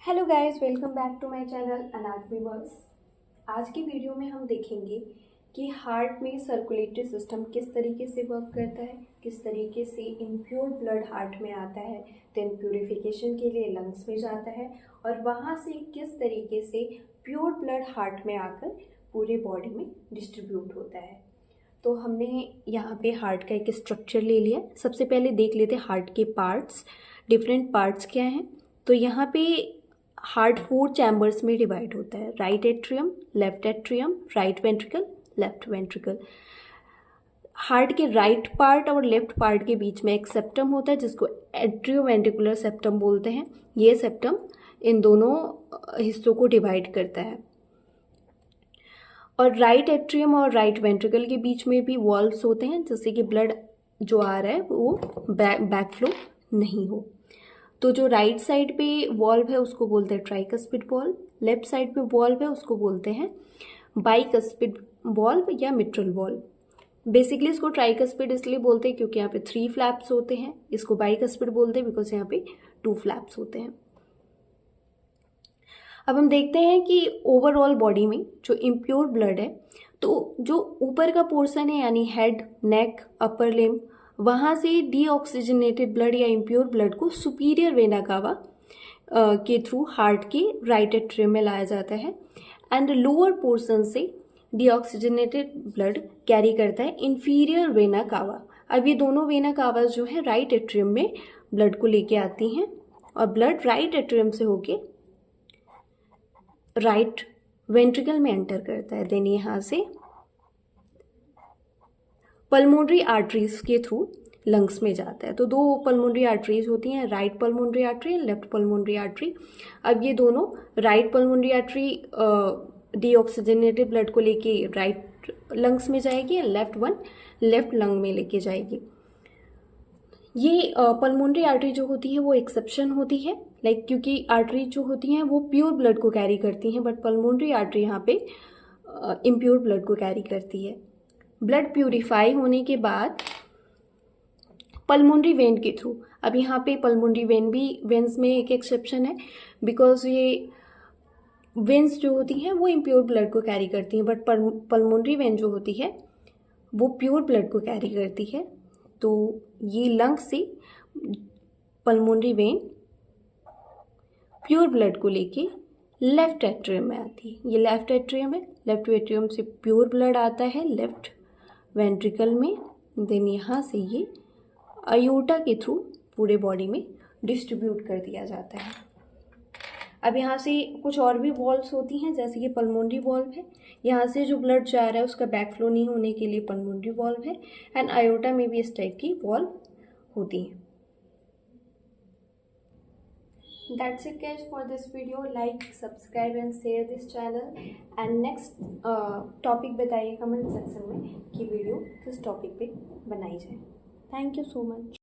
Hello guys, welcome back to my channel Anatomy Works. आज की video में हम देखेंगे कि हार्ट में सर्कुलेटरी सिस्टम किस तरीके से वर्क करता है, किस तरीके से इम्प्योर ब्लड हार्ट में आता है, देन प्यूरिफिकेशन के लिए लंग्स में जाता है और वहाँ से किस तरीके से प्योर ब्लड हार्ट में आकर पूरे बॉडी में डिस्ट्रीब्यूट होता है। तो हमने यहाँ पे हार्ट का एक स्ट्रक्चर ले लिया। सबसे पहले देख लेते हैं हार्ट के पार्ट्स, डिफरेंट पार्ट्स क्या हैं। तो यहाँ पे हार्ट 4 चैम्बर्स में डिवाइड होता है, right atrium, left atrium, right ventricle, left ventricle. Heart के राइट पार्ट और लेफ्ट पार्ट के बीच में एक सेप्टम होता है जिसको एट्रियोवेंट्रिकुलर सेप्टम बोलते हैं। ये सेप्टम इन दोनों हिस्सों को डिवाइड करता है। और राइट एट्रियम और राइट वेंट्रिकल के बीच में भी वॉल्व्स होते हैं जिससे कि ब्लड जो आ रहा है वो बैक फ्लो नहीं हो। तो जो राइट साइड पे वॉल्व है उसको बोलते हैं ट्राइकस्पिड वॉल्व, लेफ्ट साइड पे वॉल्व है उसको बोलते हैं बाइकस्पिड वॉल्व या मिट्रल वॉल्व। बेसिकली इसको ट्राइकस्पिड इसलिए बोलते हैं क्योंकि यहाँ पे 3 फ्लैप्स होते हैं। इसको बाइकस्पिड बोलते हैं बिकॉज यहाँ पे 2 फ्लैप्स होते हैं। अब हम देखते हैं कि ओवरऑल बॉडी में जो इम्प्योर ब्लड है, तो जो ऊपर का पोर्शन है यानी हेड, नेक, अपर लिम्ब, वहाँ से डीऑक्सीजनेटेड ब्लड या इम्प्योर ब्लड को सुपीरियर वेना कावा के थ्रू हार्ट के राइट एट्रियम में लाया जाता है एंड लोअर पोर्शन से डीऑक्सीजनेटेड ब्लड कैरी करता है इंफीरियर वेना कावा। अब ये दोनों वेना कावा जो है राइट एट्रियम में ब्लड को लेके आती हैं और ब्लड राइट एट्रियम से होके राइट वेंट्रिकल में एंटर करता है। देन यहाँ से पल्मोनरी आर्टरीज के थ्रू लंग्स में जाता है। तो 2 पल्मोनरी आर्टरीज होती हैं, right pulmonary artery and left pulmonary artery. अब ये दोनों right pulmonary artery deoxygenated blood को लेके राइट लंग्स में जाएगी, लेफ्ट वन लेफ्ट लंग में लेके जाएगी। ये पल्मोनरी आर्टरी जो होती है वो एक्सेप्शन होती है, क्योंकि आर्टरी जो होती हैं वो प्योर ब्लड को कैरी करती हैं, बट पल्मोनरी आर्टरी यहाँ पे इम्प्योर ब्लड को कैरी करती है। ब्लड प्यूरिफाई होने के बाद पल्मोनरी वेन के थ्रू, अब यहाँ पे पल्मोनरी वेन भी, वेन्स में एक एक्सेप्शन है बिकॉज ये वेन्स जो होती हैं वो इम्प्योर ब्लड को कैरी करती हैं, बट पल्मोनरी वेन जो होती है वो प्योर ब्लड को कैरी करती है। तो ये लंग से पल्मोनरी वेन प्योर ब्लड को लेके लेफ्ट एट्रियम में आती है। ये लेफ्ट एट्रियम है, लेफ्ट एट्रियम से प्योर ब्लड आता है लेफ्ट वेंट्रिकल में। देन यहाँ से ये अयोटा के थ्रू पूरे बॉडी में डिस्ट्रीब्यूट कर दिया जाता है। अब यहाँ से कुछ और भी वॉल्व्स होती हैं, जैसे कि पल्मोनरी वॉल्व है, यहाँ से जो ब्लड जा रहा है उसका बैक फ्लो नहीं होने के लिए पल्मोनरी वॉल्व है, एंड अयोटा में भी इस टाइप की वॉल्व होती है। That's it guys for this video. Like, subscribe and share this channel. And next topic बताइए कमेंट सेक्शन में कि वीडियो किस टॉपिक पे बनाई जाए। Thank you so much.